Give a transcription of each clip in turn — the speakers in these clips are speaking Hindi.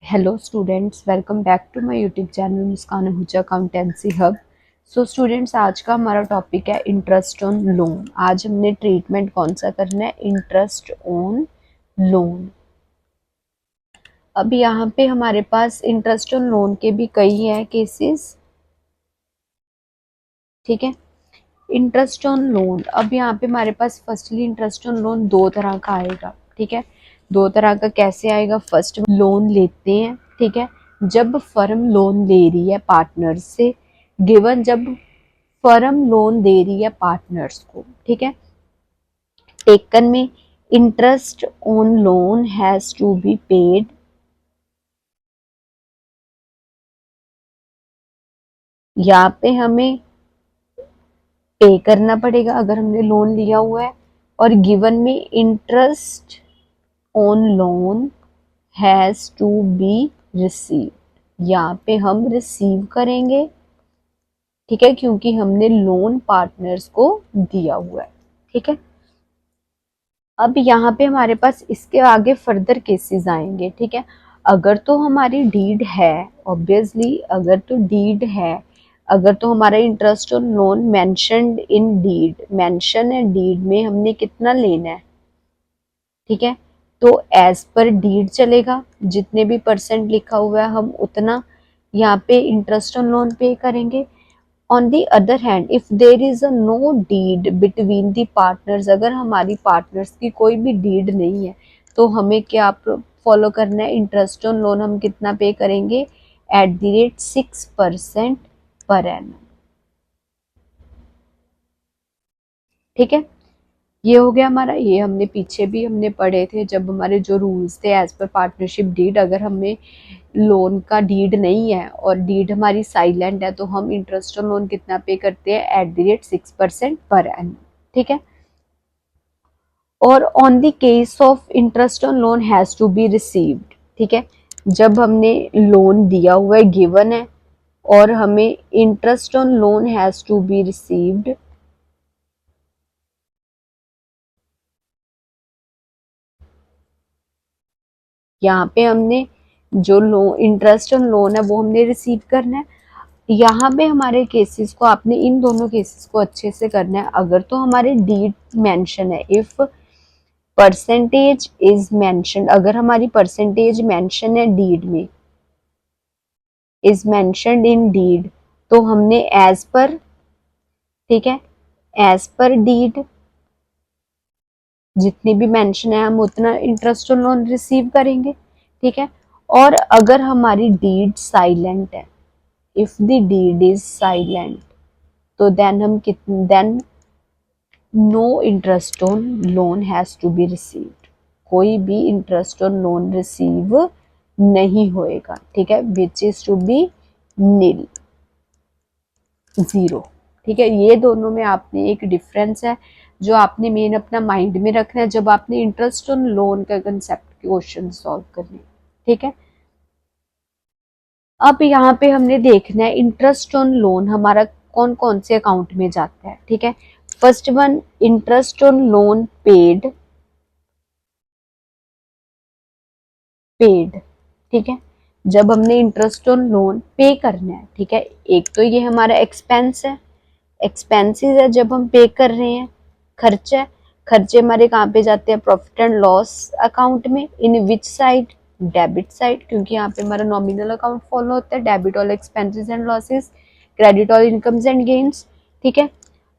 Hello students, welcome back to my YouTube channel Muskan Ahuja accountancy hub. So students, आज का हमारा टॉपिक है इंटरेस्ट ऑन लोन। आज हमने ट्रीटमेंट कौन सा करना है? Interest on loan. अब यहाँ पे हमारे पास इंटरेस्ट ऑन लोन के भी कई हैं केसेस, ठीक है। इंटरेस्ट ऑन लोन, अब यहाँ पे हमारे पास फर्स्टली इंटरेस्ट ऑन लोन दो तरह का आएगा, ठीक है। दो तरह का कैसे आएगा? फर्स्ट लोन लेते हैं, ठीक है, जब फर्म लोन ले रही है पार्टनर्स से, गिवन जब फर्म लोन दे रही है पार्टनर्स को, ठीक है। टेकन में interest on loan has to be paid, यहाँ पे हमें पे करना पड़ेगा अगर हमने लोन लिया हुआ है। और गिवन में interest on loan has to be receive, यहाँ पे हम रिसीव करेंगे, ठीक है, क्योंकि हमने लोन पार्टनर्स को दिया हुआ है, ठीक है। अब यहाँ पे हमारे पास इसके आगे फर्दर केसेस आएंगे, ठीक है। अगर तो हमारी डीड है, ऑब्वियसली अगर तो डीड है, अगर तो हमारा interest on loan mentioned in deed, mention है डीड में हमने कितना लेना है, ठीक है, तो एज पर डीड चलेगा, जितने भी परसेंट लिखा हुआ है हम उतना यहाँ पे इंटरेस्ट ऑन लोन पे करेंगे। On the other hand, if there is a no deed between the partners, अगर हमारी पार्टनर्स की कोई भी डीड नहीं है तो हमें क्या फॉलो करना है? इंटरेस्ट ऑन लोन हम कितना पे करेंगे? At the rate 6% per annum, ठीक है। ये हो गया हमारा, ये हमने पीछे भी हमने पढ़े थे जब हमारे जो रूल्स थे एज पर पार्टनरशिप डीड, अगर हमें लोन का डीड नहीं है और डीड हमारी साइलेंट है तो हम इंटरेस्ट ऑन लोन कितना पे करते हैं? At the rate 6% per annum, ठीक है। और on the case of interest on loan has to be received, ठीक है, जब हमने लोन दिया हुआ है, गिवन है, और हमें interest on loan has to be received, यहाँ पे हमने जो लोन इंटरेस्ट ऑन लोन है वो हमने रिसीव करना है। यहाँ पे हमारे केसेस को, आपने इन दोनों केसेस को अच्छे से करना है। अगर तो हमारे डीड मेंशन है, इफ परसेंटेज इज मेंशन, अगर हमारी परसेंटेज मेंशन है डीड में, इज मेंशनड इन डीड, तो हमने एज पर, ठीक है, एज पर डीड जितनी भी मेंशन है हम उतना इंटरेस्ट ऑन लोन रिसीव करेंगे, ठीक है। और अगर हमारी डीड साइलेंट है, if the deed is silent, तो देन हम कितने, then no interest on loan has to be received, कोई भी इंटरेस्ट ऑन लोन रिसीव नहीं होएगा, ठीक है, which is to be nil, zero, ठीक है। ये दोनों में आपने एक डिफरेंस है जो आपने मेन अपना माइंड में रखना है जब आपने इंटरेस्ट ऑन लोन का कंसेप्ट के क्वेश्चन सॉल्व करने, ठीक है। अब यहाँ पे हमने देखना है इंटरेस्ट ऑन लोन हमारा कौन कौन से अकाउंट में जाता है, ठीक है। First one, interest on loan paid, paid, ठीक है, जब हमने इंटरेस्ट ऑन लोन पे करना है, ठीक है। एक तो ये हमारा एक्सपेंस है, एक्सपेंसेस है जब हम पे कर रहे हैं, खर्चा है, खर्चे हमारे कहाँ पे जाते हैं? प्रॉफिट एंड लॉस अकाउंट में। In which side? Debit side, क्योंकि यहाँ पे हमारा नॉमिनल अकाउंट फॉलो होता है, debit all expenses and losses, credit all incomes and gains, ठीक है।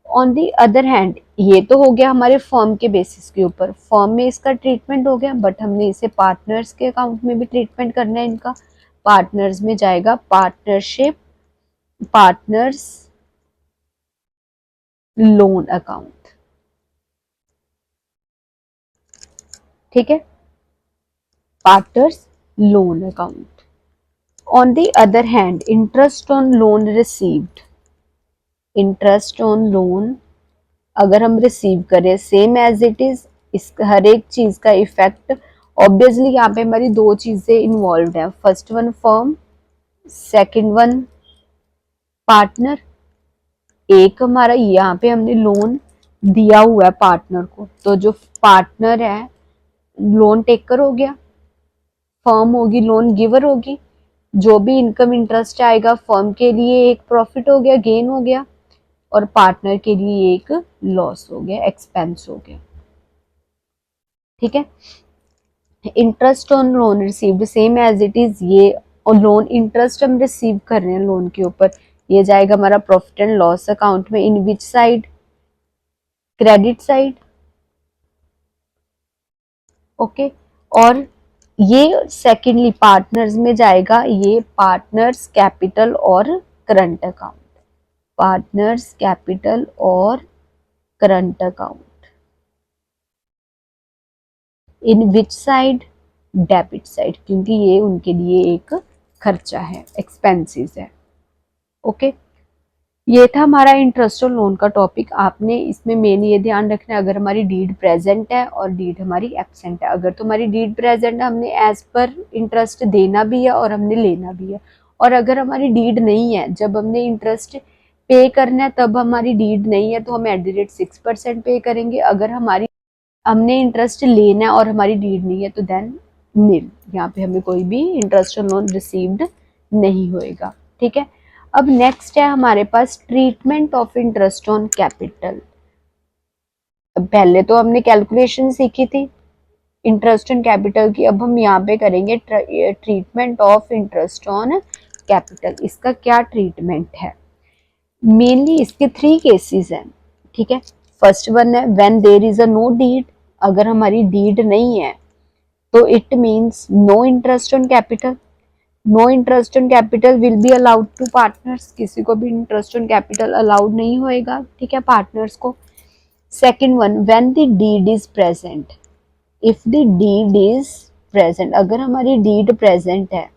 ऑन दी अदर हैंड, ये तो हो गया हमारे फर्म के बेसिस के ऊपर, फर्म में इसका ट्रीटमेंट हो गया, बट हमने इसे पार्टनर्स के अकाउंट में भी ट्रीटमेंट करना है इनका। पार्टनर्स में जाएगा पार्टनरशिप, पार्टनर्स लोन अकाउंट, ठीक है, partners loan account. On the other hand, interest on loan received, interest on loan अगर हम रिसीव करें सेम एज इट इज, इस हर एक चीज का इफेक्ट, ऑब्वियसली यहाँ पे हमारी दो चीजें इन्वॉल्व है, first one firm, second one partner. एक हमारा यहाँ पे हमने लोन दिया हुआ है पार्टनर को, तो जो पार्टनर है लोन टेकर हो गया, फर्म होगी लोन गिवर होगी, जो भी इनकम इंटरेस्ट आएगा फर्म के लिए एक प्रॉफिट हो गया, गेन हो गया, और पार्टनर के लिए एक लॉस हो गया, एक्सपेंस हो गया। ठीक है। Interest on loan received same as it is, ये और लोन इंटरेस्ट हम रिसीव कर रहे हैं लोन के ऊपर, ये जाएगा हमारा प्रॉफिट एंड लॉस अकाउंट में। In which side? Credit side. Okay. और ये सेकेंडली पार्टनर्स में जाएगा, ये पार्टनर्स कैपिटल और करंट अकाउंट, पार्टनर्स कैपिटल और current account. In which side? Debit side, क्योंकि ये उनके लिए एक खर्चा है, एक्सपेंसेस है। ओके। ये था हमारा इंटरेस्ट और लोन का टॉपिक। आपने इसमें मेन ये ध्यान रखना है, अगर हमारी डीड प्रेजेंट है और डीड हमारी एब्सेंट है, अगर तुम्हारी डीड प्रेजेंट है हमने एज पर इंटरेस्ट देना भी है और हमने लेना भी है, और अगर हमारी डीड नहीं है, जब हमने इंटरेस्ट पे करना है तब हमारी डीड नहीं है तो हम एट द रेट 6% पे करेंगे, अगर हमारी हमने इंटरेस्ट लेना है और हमारी डीड नहीं है तो देन नील, यहाँ पे हमें कोई भी इंटरेस्ट और लोन रिसीव्ड नहीं होएगा। ठीक है। अब नेक्स्ट है हमारे पास treatment of interest on capital. पहले तो हमने कैलकुलेशन सीखी थी इंटरेस्ट ऑन कैपिटल की, अब हम यहाँ पे करेंगे treatment of interest on capital. इसका क्या ट्रीटमेंट है? मेनली इसके 3 केसेस हैं। ठीक है। फर्स्ट वन है when there is a no deed, अगर हमारी डीड नहीं है तो it means no interest on capital. No interest on capital will be allowed to partners, किसी को भी इंटरेस्ट ऑन कैपिटल अलाउड नहीं होएगा। ठीक है, पार्टनर्स को। Second one when the deed is present, if the deed is present, अगर हमारी डीड प्रेजेंट है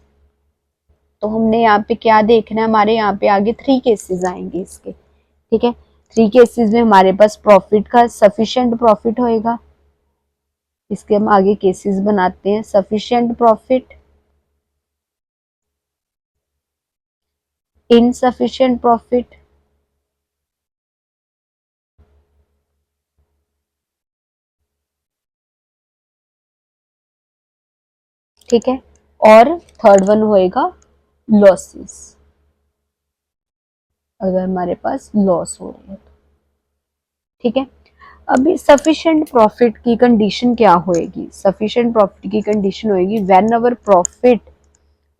तो हमने यहाँ पे क्या देखना है, हमारे यहाँ पे आगे 3 केसेस आएंगे इसके। ठीक है। 3 केसेस में हमारे पास प्रॉफिट का सफिशिएंट प्रॉफिट होएगा, इसके हम आगे केसेस बनाते हैं। सफिशिएंट प्रॉफिट, इनसफिशिएंट प्रॉफिट, ठीक है, और थर्ड वन होएगा लॉसेस, अगर हमारे पास लॉस हो रही है तो। ठीक है। अभी सफिशिएंट प्रॉफिट की कंडीशन क्या होएगी? सफिशिएंट प्रॉफिट की कंडीशन होएगी when our profit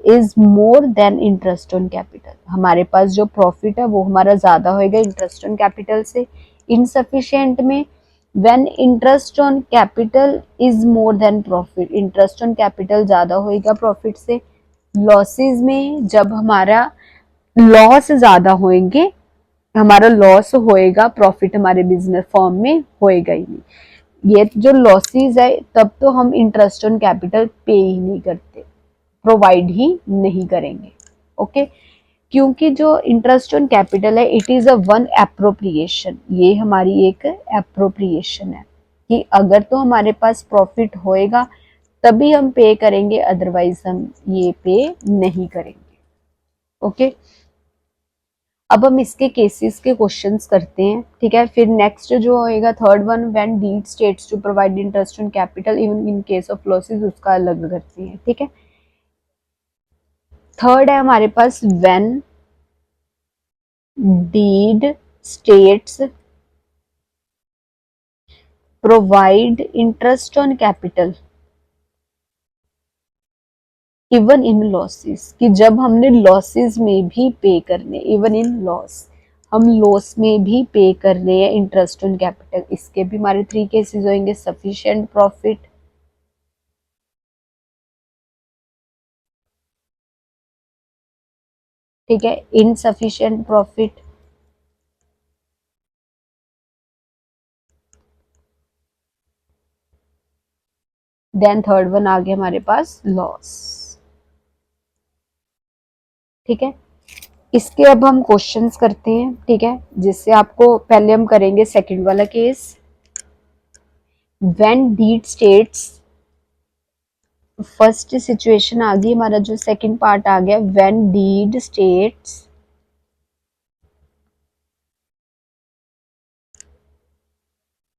is more than interest on capital, हमारे पास जो प्रॉफिट है वो हमारा ज्यादा होएगा इंटरेस्ट ऑन कैपिटल से। इनसफिशिएंट में when interest on capital is more than profit, interest on capital ज्यादा होएगा प्रॉफिट से। लॉसेस में जब हमारा लॉस ज्यादा होएंगे, हमारा लॉस होएगा, प्रॉफिट हमारे बिजनेस फॉर्म में होएगा ही नहीं। ये जो लॉसेस है तब तो हम इंटरेस्ट ऑन कैपिटल पे ही नहीं करते, प्रोवाइड ही नहीं करेंगे। ओके। क्योंकि जो इंटरेस्ट ऑन कैपिटल है it is a one appropriation, ये हमारी एक एप्रोप्रिएशन है कि अगर तो हमारे पास प्रॉफिट होएगा तभी हम पे करेंगे, अदरवाइज हम ये पे नहीं करेंगे। ओके। अब हम इसके केसेस के क्वेश्चंस करते हैं। ठीक है। फिर नेक्स्ट जो होएगा third one when deed states to provide interest on capital even in case of losses, उसका अलग करते हैं। ठीक है। थर्ड है हमारे पास when deed states provide interest on capital even in losses, कि जब हमने लॉसेस में भी पे करने, इवन इन लॉस, हम लॉस में भी पे कर रहे हैं इंटरेस्ट ऑन कैपिटल, इसके भी हमारे 3 केसेस होंगे। सफिशिएंट प्रॉफिट, ठीक है, insufficient profit, then third one आ गया हमारे पास लॉस। ठीक है। इसके अब हम क्वेश्चंस करते हैं। ठीक है, जिससे आपको पहले हम करेंगे सेकंड वाला case when deed states, first situation आ गई, हमारा जो सेकंड पार्ट आ गया व्हेन डीड स्टेट्स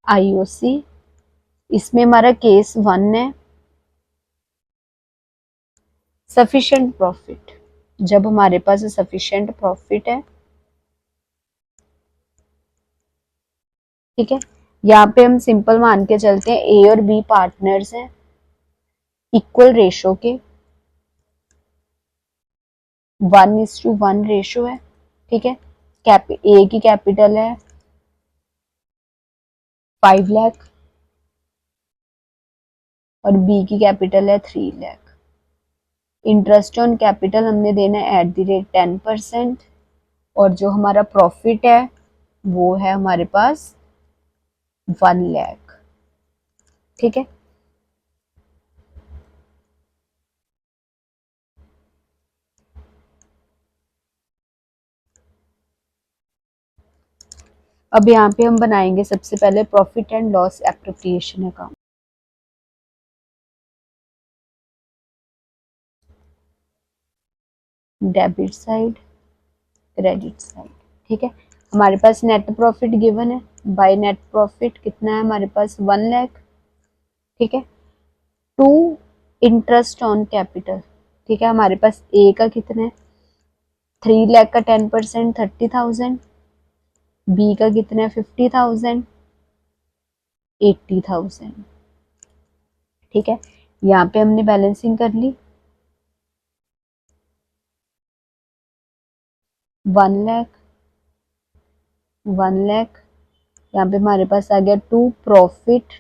आईओसी, इसमें हमारा केस 1 है। सफिशिएंट प्रॉफिट, जब हमारे पास सफिशिएंट प्रॉफिट है, ठीक है। यहाँ पे हम सिंपल मान के चलते हैं ए और बी पार्टनर्स हैं, इक्वल रेशो के, 1:1 रेशो है, ठीक है। ए की कैपिटल है 5 लाख और बी की कैपिटल है 3 लाख। इंटरेस्ट ऑन कैपिटल हमने देना है @10%, और जो हमारा प्रॉफिट है वो है हमारे पास 1 लाख, ठीक है। अब यहाँ पे हम बनाएंगे सबसे पहले profit and loss appropriation account. Debit side, credit side, ठीक है। हमारे पास नेट प्रॉफिट गिवन है, बाय नेट प्रॉफिट कितना है हमारे पास 1 लाख, ठीक है। टू इंटरेस्ट ऑन कैपिटल, ठीक है, हमारे पास ए का कितना है 3 लाख का 10% 30,000, बी का कितना है 50,000 80,000, ठीक है। यहाँ पे हमने बैलेंसिंग कर ली 1 लाख 1 लाख, यहाँ पे हमारे पास आ गया to profit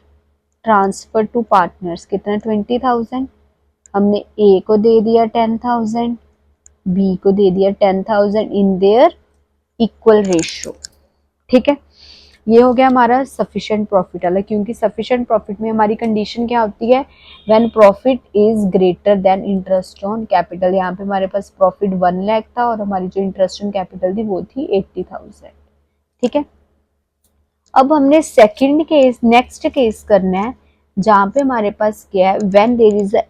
transfer to partners कितना 20,000, हमने ए को दे दिया 10,000, बी को दे दिया 10,000 इन देयर इक्वल रेशियो, ठीक है। ये हो गया हमारा सफिशिएंट प्रॉफिट वाला, क्योंकि सफिशिएंट प्रॉफिट में हमारी कंडीशन क्या होती है, when profit is greater than interest on capital. यहाँ पे हमारे पास प्रॉफिट 1 लाख था और हमारी जो इंटरेस्ट ऑन कैपिटल थी वो थी 80,000, ठीक है। अब हमने सेकंड केस, नेक्स्ट केस करना है, जहां पे हमारे पास क्या है, when there is a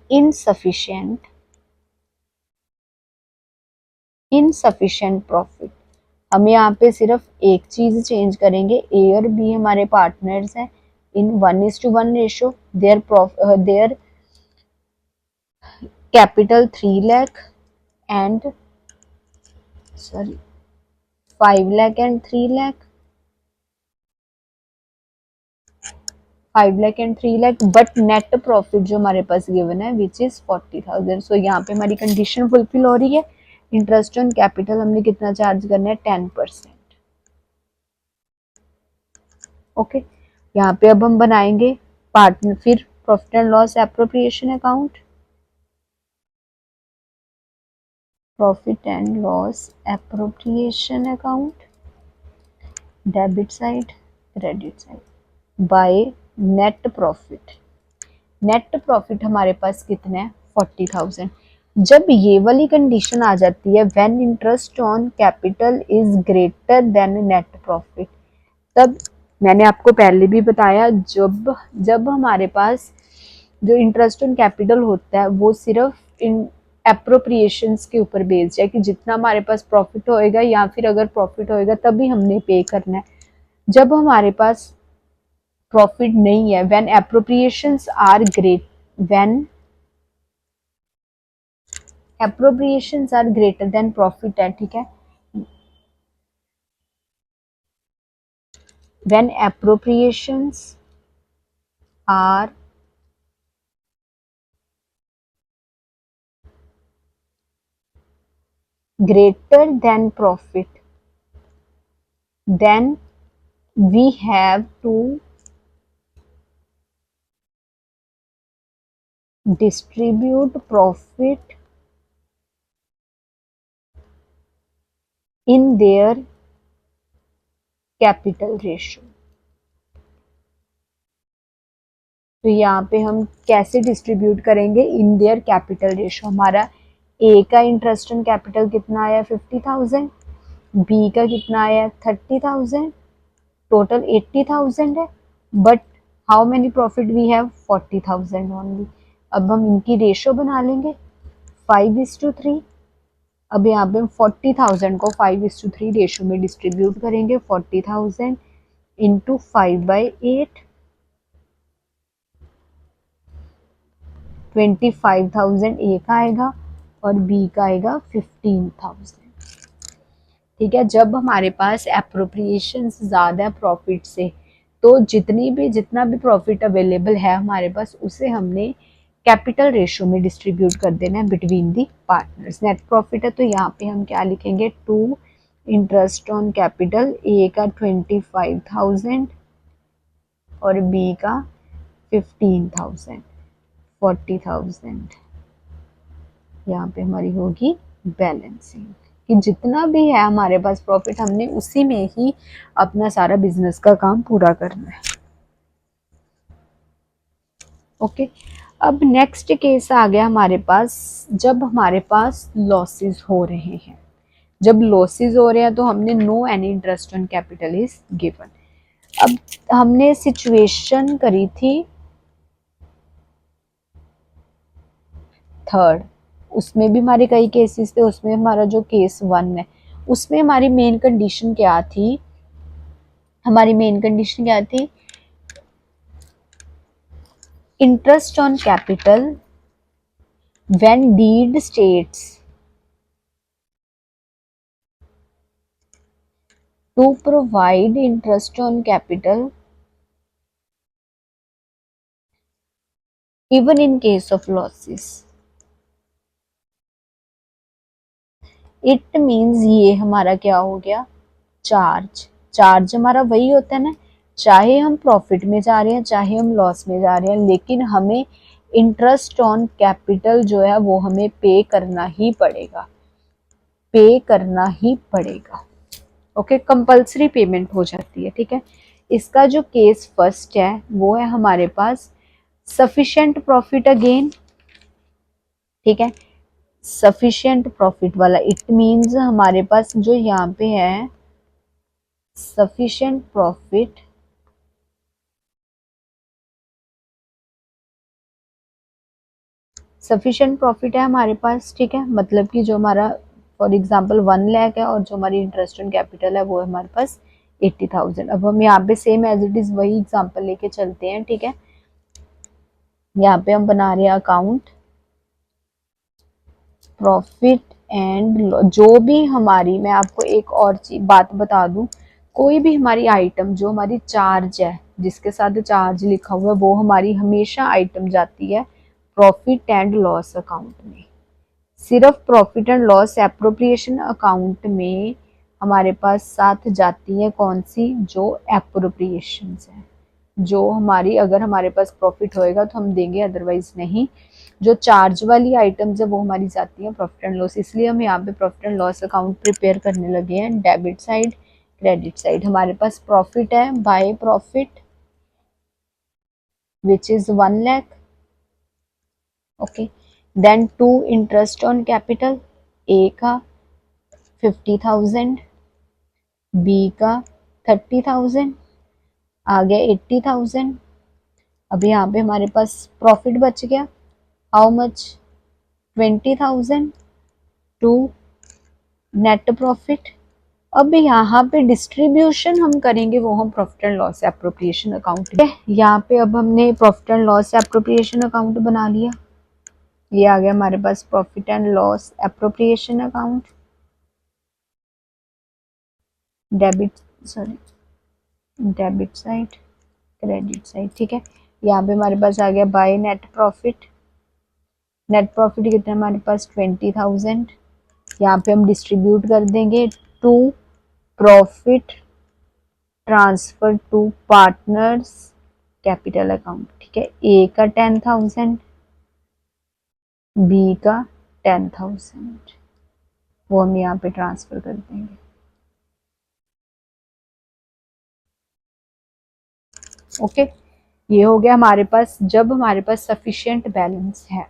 insufficient profit. हम यहाँ पे सिर्फ एक चीज चेंज करेंगे, ए और बी हमारे पार्टनर्स हैं इन 1:1 ratio, their capital 3 lakh and 5 lakh and 3 lakh, 5 lakh and 3 lakh, but net profit जो हमारे पास गिवन है विच इज 40,000। सो यहाँ पे हमारी कंडीशन फुलफिल हो रही है। इंटरेस्ट ऑन कैपिटल हमने कितना चार्ज करना है 10%, ओके। यहाँ पे अब हम बनाएंगे पार्टनर, फिर profit and loss appropriation account, profit and loss appropriation account, debit side, credit side, bye net profit. Net profit हमारे पास कितना है 40,000। जब ये वाली कंडीशन आ जाती है, when interest on capital is greater than net profit, तब मैंने आपको पहले भी बताया, जब जब हमारे पास जो इंटरेस्ट ऑन कैपिटल होता है वो सिर्फ इन एप्रोप्रिएशंस के ऊपर बेस्ड है, कि जितना हमारे पास प्रॉफिट होएगा या फिर अगर प्रॉफिट होएगा तभी हमने पे करना है। जब हमारे पास प्रॉफिट नहीं है, when appropriations are great, when appropriations are greater than profit है, ठीक है। When appropriations are greater than profit, then we have to distribute profit in their capital ratio। तो यहाँ पे हम कैसे डिस्ट्रीब्यूट करेंगे, इन देयर कैपिटल रेशो। हमारा ए का इंटरेस्ट ऑन कैपिटल कितना आया 50,000, बी का कितना आया 30,000, टोटल 80,000 है, but how many profit we have 40,000 only. अब हम इनकी रेशो बना लेंगे 5:3। अब यहाँ पे हम 40,000 को 5:3 रेशो में डिस्ट्रीब्यूट करेंगे, 40,000 इंटू 5/8, 25,000 एक आएगा और बी का आएगा 15,000। ठीक है, जब हमारे पास एप्रोप्रिएशन ज़्यादा है प्रॉफिट से, तो जितना भी प्रॉफिट अवेलेबल है हमारे पास, उसे हमने कैपिटल रेशो में डिस्ट्रीब्यूट कर देना है between the partners. Net profit है तो यहाँ पे हम क्या लिखेंगे, 2 इंटरेस्ट ऑन कैपिटल, ए का 25,000 और बी का 15,000, 40,000। यहाँ पे हमारी होगी बैलेंसिंग, कि जितना भी है हमारे पास प्रॉफिट, हमने उसी में ही अपना सारा बिजनेस का काम पूरा करना है। ओके, अब नेक्स्ट केस आ गया हमारे पास, जब हमारे पास लॉसेस हो रहे हैं। जब लॉसेस हो रहे हैं तो हमने no any interest on capital is given. अब हमने सिचुएशन करी थी थर्ड, उसमें भी हमारे कई केसेस थे, उसमें हमारा जो केस 1 है उसमें हमारी मेन कंडीशन क्या थी, हमारी मेन कंडीशन क्या थी, interest on capital when deed states to provide interest on capital even in case of losses. It means ये हमारा क्या हो गया, चार्ज। चार्ज हमारा वही होता है ना, चाहे हम प्रॉफिट में जा रहे हैं चाहे हम लॉस में जा रहे हैं, लेकिन हमें इंटरेस्ट ऑन कैपिटल जो है वो हमें पे करना ही पड़ेगा, पे करना ही पड़ेगा। ओके, कंपल्सरी पेमेंट हो जाती है। ठीक है, इसका जो केस फर्स्ट है वो है हमारे पास सफिशिएंट प्रॉफिट अगेन। ठीक है, सफिशिएंट प्रॉफिट वाला, इट मीन्स हमारे पास जो यहाँ पे है सफिशिएंट प्रॉफिट सफिशिएंट प्रॉफिट है हमारे पास। ठीक है, मतलब कि जो हमारा फॉर एग्जांपल 1 लाख है और जो हमारी इंटरेस्ट ऑन कैपिटल है वो है हमारे पास 80,000। अब हम यहाँ पे सेम एज इट इज वही एग्जांपल लेके चलते हैं। ठीक है, यहाँ पे हम बना रहे हैं अकाउंट प्रॉफिट एंड, जो भी हमारी, मैं आपको एक और बात बता दूं, कोई भी हमारी आइटम जो हमारी चार्ज है, जिसके साथ चार्ज लिखा हुआ है, वो हमारी हमेशा आइटम जाती है प्रॉफिट एंड लॉस अकाउंट में। सिर्फ profit and loss appropriation account में हमारे पास साथ जाती है कौन सी, जो एप्रोप्रिएशन है, जो हमारी, अगर हमारे पास प्रॉफिट होएगा तो हम देंगे, अदरवाइज नहीं। जो चार्ज वाली आइटम्स है वो हमारी जाती है प्रॉफिट एंड लॉस, इसलिए हम यहाँ पे profit and loss account prepare करने लगे हैं। डेबिट साइड, क्रेडिट साइड, हमारे पास प्रॉफिट है, by profit which is 1 lakh. Okay, then 2 interest on capital, A का 50,000, बी का 30,000, आ गया 80,000। अब यहाँ पे हमारे पास प्रॉफिट बच गया, how much, 20,000 to net profit. अब यहाँ पे डिस्ट्रीब्यूशन हम करेंगे वो हम profit and loss appropriation account में। यहाँ पे अब हमने profit and loss appropriation account बना लिया, ये आ गया हमारे पास profit and loss appropriation account, debit, sorry, debit side, credit side. ठीक है, यहाँ पे हमारे पास आ गया by net profit. Net profit कितना हमारे पास 20,000, यहाँ पे हम डिस्ट्रीब्यूट कर देंगे to profit transfer to partners capital account. ठीक है, ए का 10,000, बी का 10,000, वो हम यहाँ पे ट्रांसफर कर देंगे। ओके, ये हो गया हमारे पास जब हमारे पास सफिशिएंट बैलेंस है।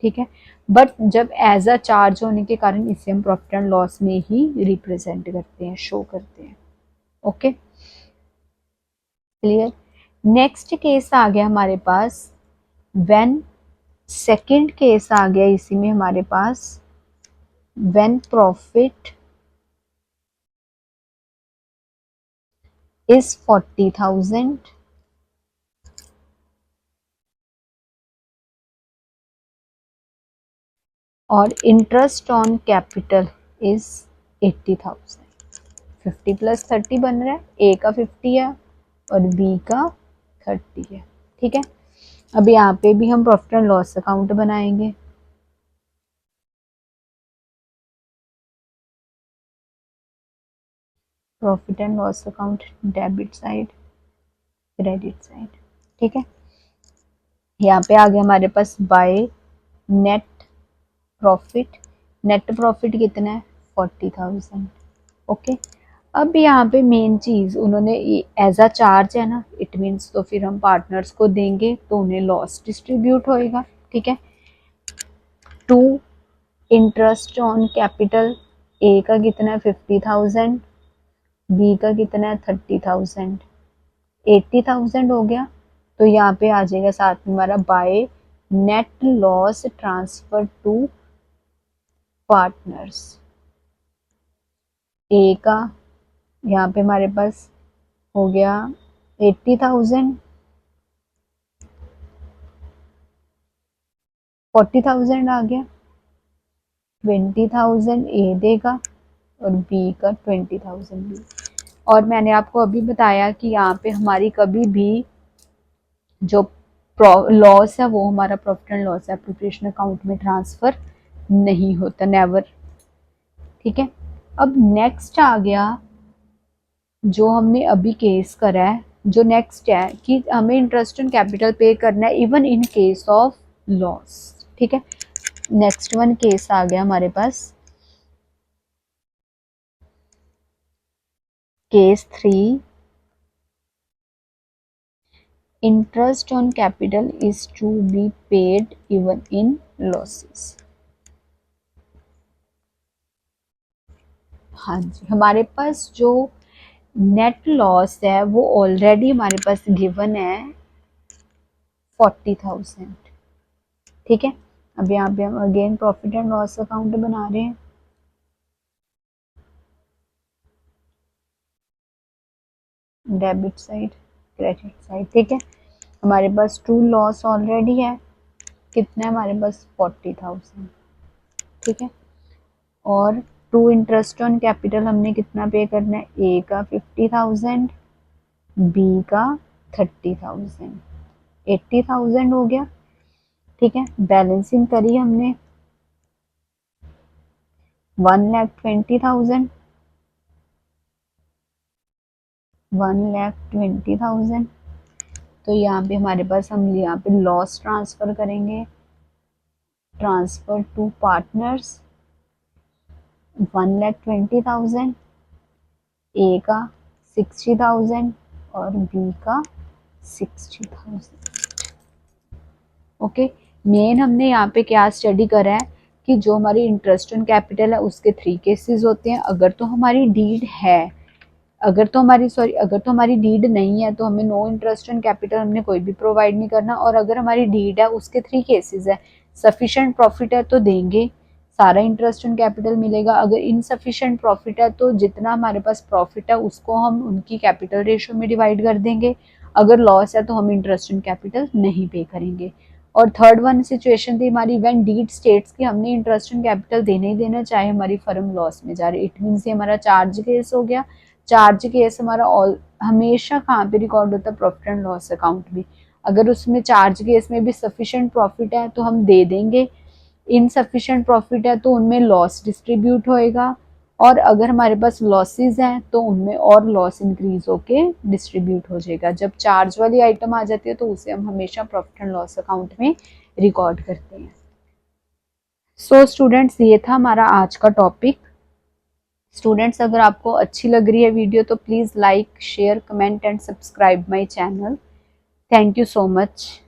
ठीक है, बट जब एज अ चार्ज होने के कारण इसे हम प्रॉफिट एंड लॉस में ही रिप्रेजेंट करते हैं, शो करते हैं। Okay, clear. नेक्स्ट केस आ गया हमारे पास व्हेन, सेकंड केस आ गया इसी में हमारे पास, व्हेन प्रॉफिट इज 40,000, और interest on capital is 80,000। 50 plus 30 बन रहा है, ए का 50 है और बी का 30 है। ठीक है, अब यहाँ पे भी हम प्रॉफिट एंड लॉस अकाउंट बनाएंगे। Profit and loss account, debit side, credit side. ठीक है, यहाँ पे आ गया हमारे पास by net profit. Net profit कितना है? 40,000। ओके, अब यहाँ पे मेन चीज उन्होंने एज अ चार्ज है ना, इट मीन्स तो फिर हम पार्टनर्स को देंगे तो उन्हें लॉस डिस्ट्रीब्यूट होएगा। ठीक है, to interest on capital, A का कितना है? 50,000, बी का कितना है? 30,000। 80,000 हो गया, तो यहाँ पे आ जाएगा साथ में हमारा by net loss transfer to partners. A का यहाँ पे हमारे पास हो गया 80,000, 40,000 आ गया, 20,000 ए देगा और बी का 20,000 बी। और मैंने आपको अभी बताया कि यहाँ पे हमारी कभी भी जो लॉस है वो हमारा profit and loss appropriation account में ट्रांसफर नहीं होता, नेवर। ठीक है, अब नेक्स्ट आ गया जो हमने अभी केस करा है, जो नेक्स्ट है कि हमें इंटरेस्ट ऑन कैपिटल पे करना है even in case of loss. ठीक है, नेक्स्ट वन केस आ गया हमारे पास, case 3, interest on capital is to be paid even in losses. हाँ जी, हमारे पास जो नेट लॉस है वो ऑलरेडी हमारे पास गिवन है 40,000। ठीक है, अब यहाँ पे हम again profit and loss account बना रहे हैं। Debit side, credit side. ठीक है, हमारे पास ट्रू लॉस ऑलरेडी है, कितना है हमारे पास? 40,000। ठीक है, और टू इंटरेस्ट ऑन कैपिटल हमने कितना पे करना है? ए का 50,000, बी का 30,000। 80,000 हो गया। ठीक है, बैलेंसिंग करी हमने 1,20,000, 1,20,000। तो यहाँ पे हमारे पास हम यहाँ पे लॉस ट्रांसफर करेंगे, ट्रांसफर टू पार्टनर्स 1,20,000, ए का 60,000 और बी का 60,000। ओके, मेन हमने यहाँ पे क्या स्टडी करा है कि जो हमारी इंटरेस्ट ऑन कैपिटल है उसके 3 केसेस होते हैं। अगर तो हमारी डीड है, अगर तो हमारी डीड नहीं है तो हमें नो इंटरेस्ट ऑन कैपिटल हमने कोई भी प्रोवाइड नहीं करना। और अगर हमारी डीड है उसके 3 केसेस है, सफिशिएंट प्रॉफिट है तो देंगे, सारा इंटरेस्ट ऑन कैपिटल मिलेगा। अगर इनसफिशिएंट प्रॉफिट है तो जितना हमारे पास प्रॉफिट है उसको हम उनकी कैपिटल रेशियो में डिवाइड कर देंगे। अगर लॉस है तो हम इंटरेस्ट ऑन कैपिटल नहीं पे करेंगे। और थर्ड वन सिचुएशन थी हमारी व्हेन डीड स्टेट्स कि हमने इंटरेस्ट ऑन कैपिटल देना ही देना चाहे हमारी फर्म लॉस में जा रही। इट मीन्स ये हमारा चार्ज केस हो गया। चार्ज केस हमारा हमेशा कहाँ पे रिकॉर्ड होता है? प्रॉफिट एंड लॉस अकाउंट में। अगर उसमें चार्ज केस में भी सफिशिएंट प्रॉफिट है तो हम दे देंगे, इनसफिशिएंट प्रॉफिट है तो उनमें लॉस डिस्ट्रीब्यूट होएगा, और अगर हमारे पास लॉसेस हैं तो उनमें और लॉस इंक्रीज होके डिस्ट्रीब्यूट हो जाएगा। जब चार्ज वाली आइटम आ जाती है तो उसे हम हमेशा प्रॉफिट एंड लॉस अकाउंट में रिकॉर्ड करते हैं। सो स्टूडेंट्स, ये था हमारा आज का टॉपिक। स्टूडेंट्स, अगर आपको अच्छी लग रही है वीडियो तो please like, share, comment and subscribe my channel. Thank you so much.